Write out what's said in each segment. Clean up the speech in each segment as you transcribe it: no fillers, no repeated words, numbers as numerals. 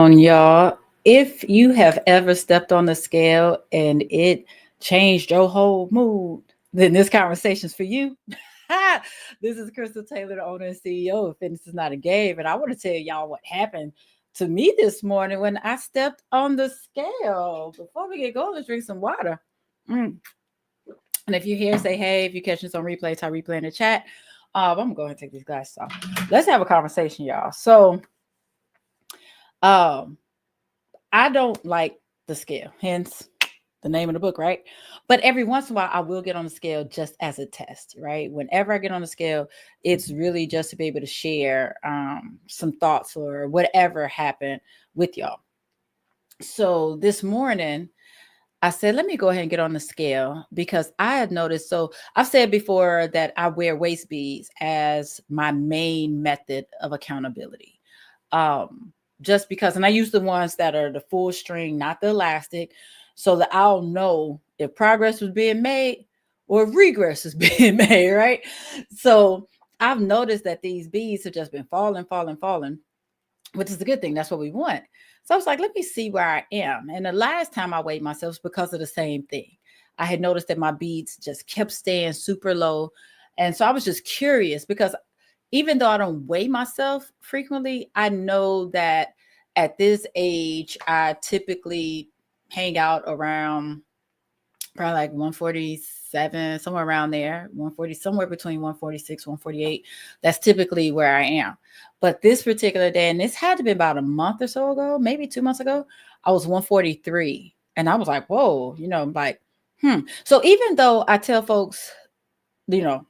On y'all. If you have ever stepped on the scale and it changed your whole mood, then this conversation's for you. This is Crystal Taylor, the owner and CEO of Fitness is Not a Game, and I want to tell y'all what happened to me this morning when I stepped on the scale. Before we get going, let's drink some water. Mm. And if you're here, say hey. If you're catching this on replay, type replay in the chat. I'm gonna go ahead and take these glasses off. Let's have a conversation, y'all. So, um, I don't like the scale, hence the name of the book, right? But every once in a while, I will get on the scale just as a test, right? Whenever I get on the scale, it's really just to be able to share some thoughts or whatever happened with y'all. So this morning, I said, let me go ahead and get on the scale because I had noticed. So I've said before that I wear waist beads as my main method of accountability. Just because, and I use the ones that are the full string, not the elastic, so that I'll know if progress was being made or if regress is being made, right? So I've noticed that these beads have just been falling, which is a good thing. That's what we want. So I was like, let me see where I am. And the last time I weighed myself was because of the same thing. I had noticed that my beads just kept staying super low. And so I was just curious because even though I don't weigh myself frequently, I know that at this age, I typically hang out around probably like 147, somewhere around there, 140, somewhere between 146, 148. That's typically where I am. But this particular day, and this had to be about a month or so ago, maybe 2 months ago, I was 143. And I was like, whoa, like, So even though I tell folks, I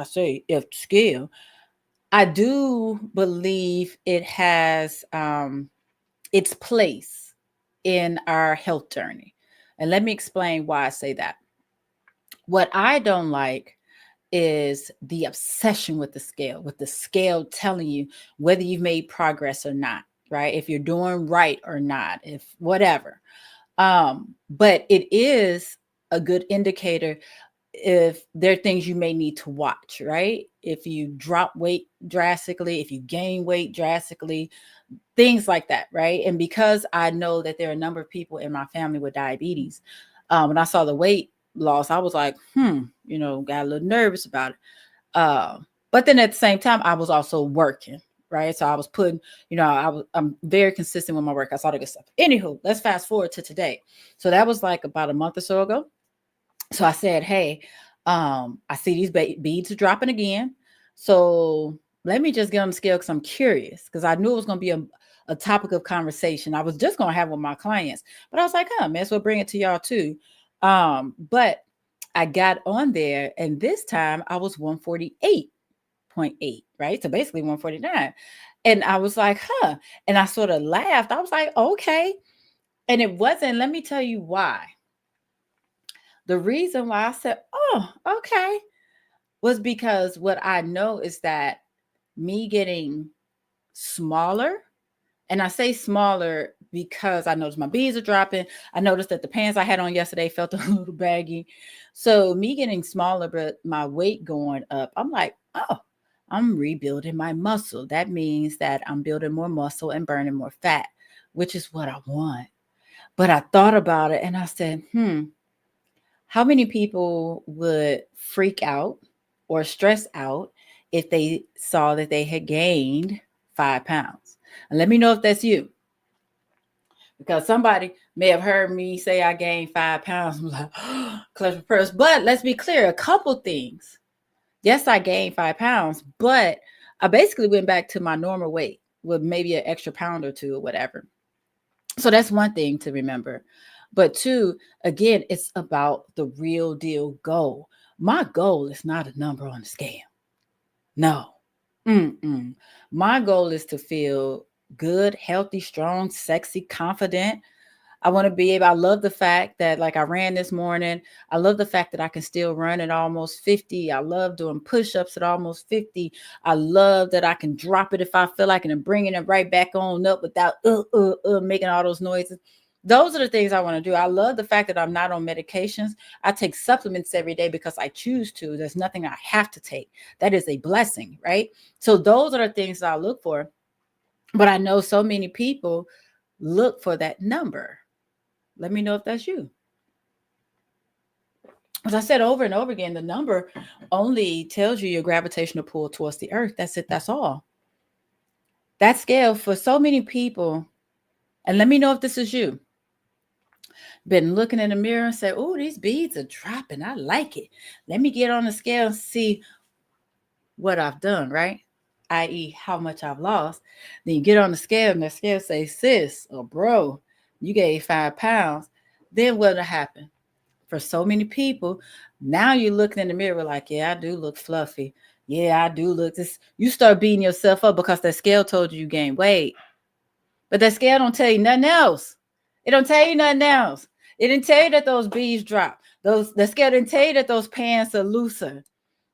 say if scale, I do believe it has its place in our health journey. And let me explain why I say that. What I don't like is the obsession with the scale telling you whether you've made progress or not, right? If you're doing right or not, if whatever. But it is a good indicator if there are things you may need to watch, right? If you drop weight drastically, if you gain weight drastically, things like that, right? And because I know that there are a number of people in my family with diabetes, when I saw the weight loss, I was like, got a little nervous about it. But then at the same time, I was also working, right? So I was putting, I'm very consistent with my work. I saw the good stuff. Anywho, let's fast forward to today. So that was like about a month or so ago. So I said, hey, I see these beads are dropping again. So let me just get on the scale because I'm curious, because I knew it was going to be a topic of conversation. I was just going to have with my clients, but I was like, may as well bring it to y'all too. But I got on there, and this time I was 148.8, right? So basically 149. And I was like, and I sort of laughed. I was like, okay. And it wasn't, let me tell you why. The reason why I said, oh, okay, was because what I know is that me getting smaller, and I say smaller because I noticed my beads are dropping. I noticed that the pants I had on yesterday felt a little baggy. So me getting smaller, but my weight going up, I'm like, oh, I'm rebuilding my muscle. That means that I'm building more muscle and burning more fat, which is what I want. But I thought about it and I said, how many people would freak out or stress out if they saw that they had gained 5 pounds? And let me know if that's you. Because somebody may have heard me say I gained 5 pounds. I'm like, clutch my purse. But let's be clear, a couple things. Yes, I gained 5 pounds, but I basically went back to my normal weight with maybe an extra pound or two or whatever. So that's one thing to remember. But two, again, it's about the real deal goal. My goal is not a number on the scale. No. My goal is to feel good, healthy, strong, sexy, confident. I want to be able, I love the fact that, like, I ran this morning. I love the fact that I can still run at almost 50. I love doing push-ups at almost 50. I love that I can drop it if I feel like it and bringing it right back on up without making all those noises. Those are the things I want to do. I love the fact that I'm not on medications. I take supplements every day because I choose to. There's nothing I have to take. That is a blessing, right? So those are the things that I look for. But I know so many people look for that number. Let me know if that's you. As I said over and over again, the number only tells you your gravitational pull towards the earth. That's it. That's all. That scale for so many people, and let me know if this is you, been looking in the mirror and say, oh, these beads are dropping. I like it. Let me get on the scale and see what I've done, right? I.e., how much I've lost. Then you get on the scale and the scale says, sis or bro, you gained 5 pounds. Then what'll happen? For so many people, now you're looking in the mirror like, yeah, I do look fluffy. Yeah, I do look this. You start beating yourself up because that scale told you gained weight. But that scale don't tell you nothing else. It don't tell you nothing else. It didn't tell you that those beads drop. The scale didn't tell you that those pants are looser.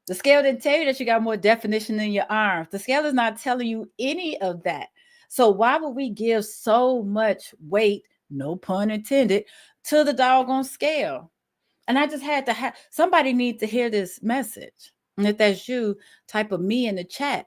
The scale didn't tell you that you got more definition in your arms. The scale is not telling you any of that. So why would we give so much weight, no pun intended, to the doggone scale? And I just had to have somebody need to hear this message. And if that's you, type of me in the chat.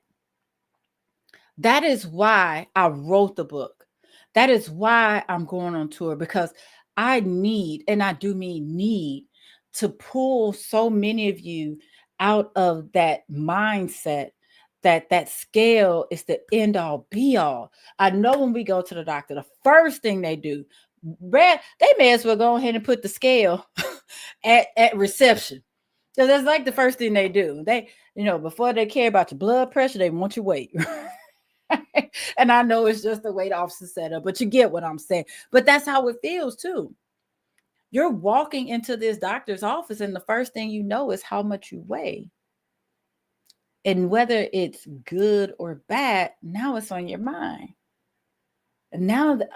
That is why I wrote the book. That is why I'm going on tour, because I need, and I do mean need, to pull so many of you out of that mindset that scale is the end all be all. I know when we go to the doctor, the first thing they do, they may as well go ahead and put the scale at reception. So that's like the first thing they do. They, before they care about your blood pressure, they want your weight. And I know it's just the weight officer setup, but you get what I'm saying. But that's how it feels too. You're walking into this doctor's office, and the first thing you know is how much you weigh. And whether it's good or bad, now it's on your mind. And now the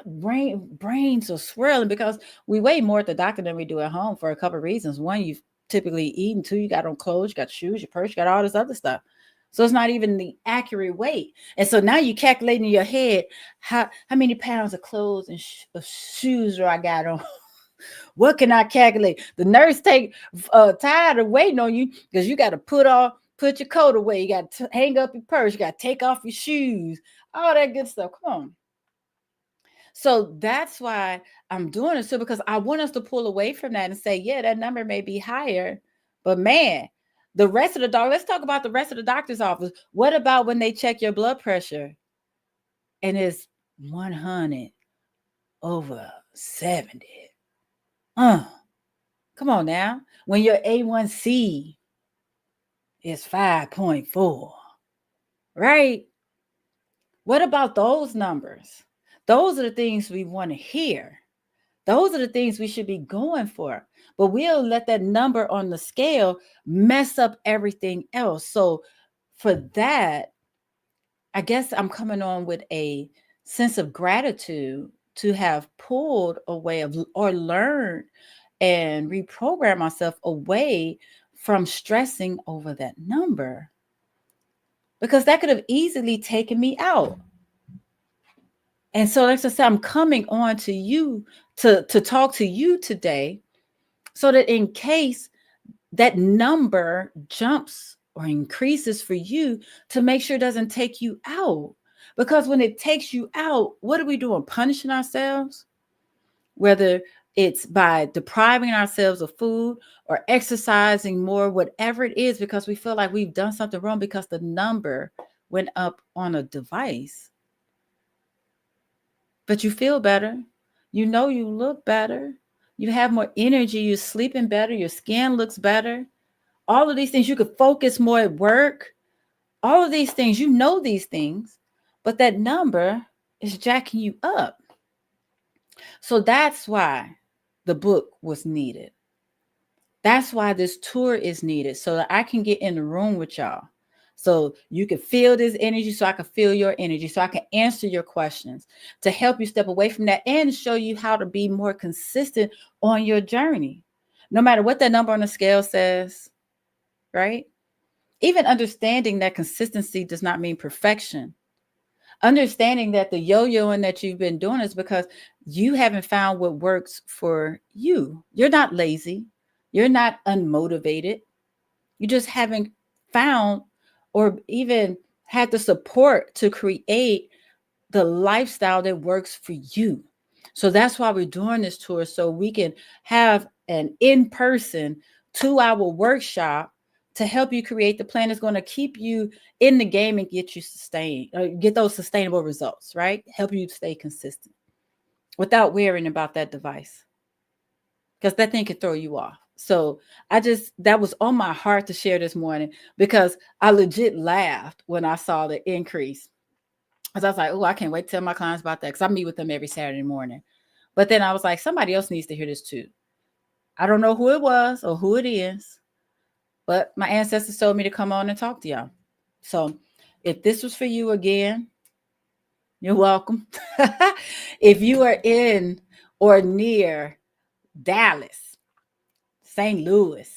brains are swirling because we weigh more at the doctor than we do at home for a couple of reasons. One, you've typically eaten. Two, you got on clothes, you got shoes, your purse, you got all this other stuff. So it's not even the accurate weight. And so now you calculate in your head, how many pounds of clothes and shoes do I got on? What can I calculate? The nurse tired of waiting on you because you got to put your coat away. You got to hang up your purse. You got to take off your shoes, all that good stuff. Come on. So that's why I'm doing it. So because I want us to pull away from that and say, yeah, that number may be higher, but man, the rest of the let's talk about the rest of the doctor's office. What about when they check your blood pressure and it's 100 over 70? Come on now. When your A1C is 5.4, right? What about those numbers? Those are the things we want to hear. Those are the things we should be going for. But we'll let that number on the scale mess up everything else. So for that, I guess I'm coming on with a sense of gratitude to have pulled away or learned and reprogram myself away from stressing over that number, because that could have easily taken me out. And so, like I said, I'm coming on to you to talk to you today, so that in case that number jumps or increases for you, to make sure it doesn't take you out. Because when it takes you out, what are we doing? Punishing ourselves? Whether it's by depriving ourselves of food or exercising more, whatever it is, because we feel like we've done something wrong because the number went up on a device. But you feel better. You know you look better. You have more energy. You're sleeping better. Your skin looks better. All of these things, you could focus more at work. All of these things, you know these things, but that number is jacking you up. So that's why the book was needed. That's why this tour is needed, so that I can get in the room with y'all. So you can feel this energy, so I can feel your energy, so I can answer your questions to help you step away from that and show you how to be more consistent on your journey. No matter what that number on the scale says, right? Even understanding that consistency does not mean perfection. Understanding that the yo-yoing that you've been doing is because you haven't found what works for you. You're not lazy. You're not unmotivated. You just haven't found or even had the support to create the lifestyle that works for you. So that's why we're doing this tour, so we can have an in-person 2-hour workshop to help you create the plan that's going to keep you in the game and get you sustained, get those sustainable results, right? Help you stay consistent without worrying about that device, because that thing can throw you off. So that was on my heart to share this morning, because I legit laughed when I saw the increase. Because I was like, oh, I can't wait to tell my clients about that, because I meet with them every Saturday morning. But then I was like, somebody else needs to hear this too. I don't know who it was or who it is, but my ancestors told me to come on and talk to y'all. So if this was for you, again, you're welcome. If you are in or near Dallas, St. Louis,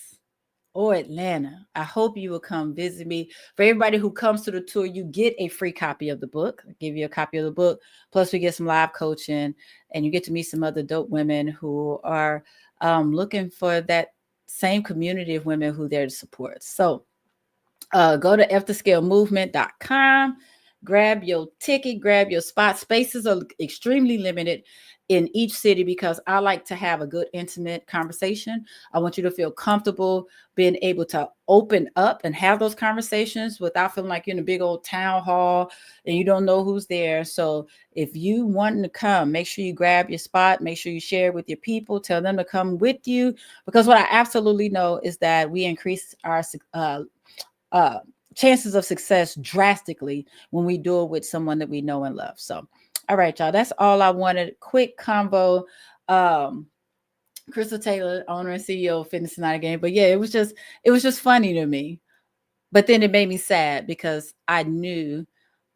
or Atlanta, I hope you will come visit me. For everybody who comes to the tour, you get a free copy of the book. I'll give you a copy of the book. Plus, we get some live coaching, and you get to meet some other dope women who are looking for that same community of women who they're to support. So go to fthescalemovement.com, grab your ticket, grab your spot. Spaces are extremely limited in each city, because I like to have a good, intimate conversation. I want you to feel comfortable being able to open up and have those conversations without feeling like you're in a big old town hall and you don't know who's there. So if you want to come, make sure you grab your spot, make sure you share with your people, tell them to come with you, because what I absolutely know is that we increase our chances of success drastically when we do it with someone that we know and love. So, all right, y'all, that's all I wanted. Quick combo. Crystal Taylor, owner and CEO of Fitness Night Game. But yeah, it was just funny to me. But then it made me sad, because I knew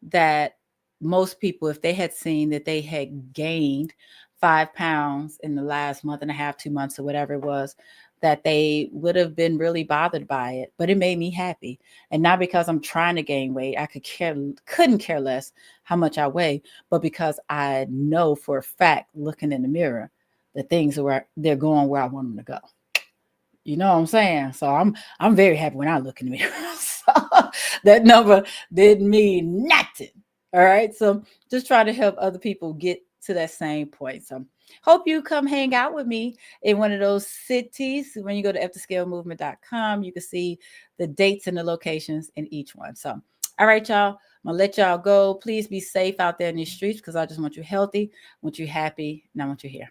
that most people, if they had seen that they had gained 5 pounds in the last month and a half, 2 months, or whatever it was, that they would have been really bothered by it. But it made me happy. And not because I'm trying to gain weight. I couldn't care less how much I weigh, but because I know for a fact, looking in the mirror, the things they're going where I want them to go. You know what I'm saying? So I'm very happy when I look in the mirror. So that number didn't mean nothing. All right. So just try to help other people get to that same point. So hope you come hang out with me in one of those cities. When you go to fthescalemovement.com, you can see the dates and the locations in each one. So, all right, y'all. I'm going to let y'all go. Please be safe out there in these streets, because I just want you healthy, want you happy, and I want you here.